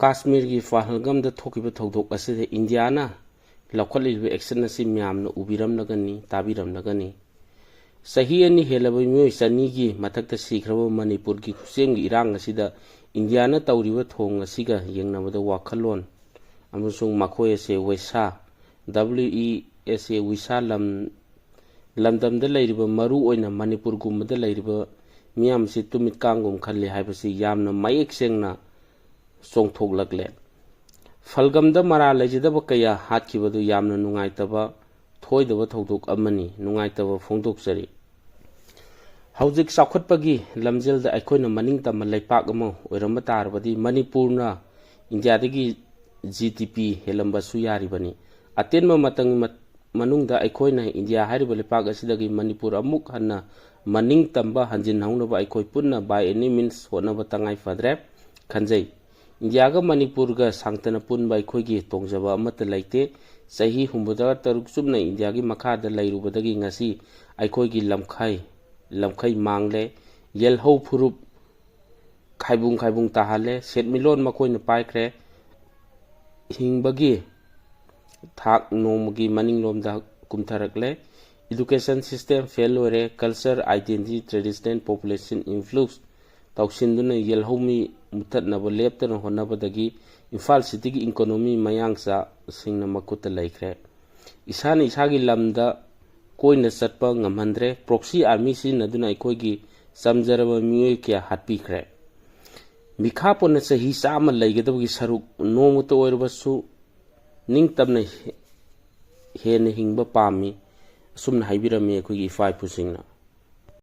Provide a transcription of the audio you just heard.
Kashmir ki Pahalgam da thokiba thodok aside India na lakhaliba action asi myamna ubiramnagani tabiramnagani sahi ani helaba myoy sani gi mathakta sikraba Manipur ki khuseng irang asida India na tawriba thong asiga yengnamada wakhalon amusung makhoi ase wesa WESA wisa lamdamda leiriba maru oina Manipur gumada leiriba miyam si tumit kangum khalle haibasi yamna mayek sengna songthoklagle Falgamda mara lejidaba kaya hatkibadu yamna nungaitaba thoidaba thodok amani nungaitaba phongdoksari Haujik saukhatpagi lamjelda aikoina maningtama leipak ama oiramba tarbadi Manipurna Indiadagi GDP helamba suyaribani atenma matang manungda aikoina India hariba leipak asidagi Manipur amuk hanna maningtamba hanjin haunaba aikoi punna by any means honaba tangai fadre khanjai India ga Manipur ga sangtana punba aikhoigi tongjaba amata laite sahi humbuda taruk sumna India gi makhada lairubadagi ngasi aikhoigi lamkhai mangle yelhau phurup khaibung tahale setmilon makoina paikre hingbagi thak nomagi maninglomda kumtharakle education system fail ore culture identity tradition population influx tawsinduna yelhomi mutatnaba leptana honabadagi Imphal city gi economy mayangsa singna makuta laikre isana isagi lamda koina satpa ngamhandre proxy army sinaduna ikoigi samjaraba miyoy kya hatpikre mikhapona sahi sama laigedabagi saruk nomuta oirbasu ningtamna hena hingba pami sumna haibirami ikoigi ifai pusingna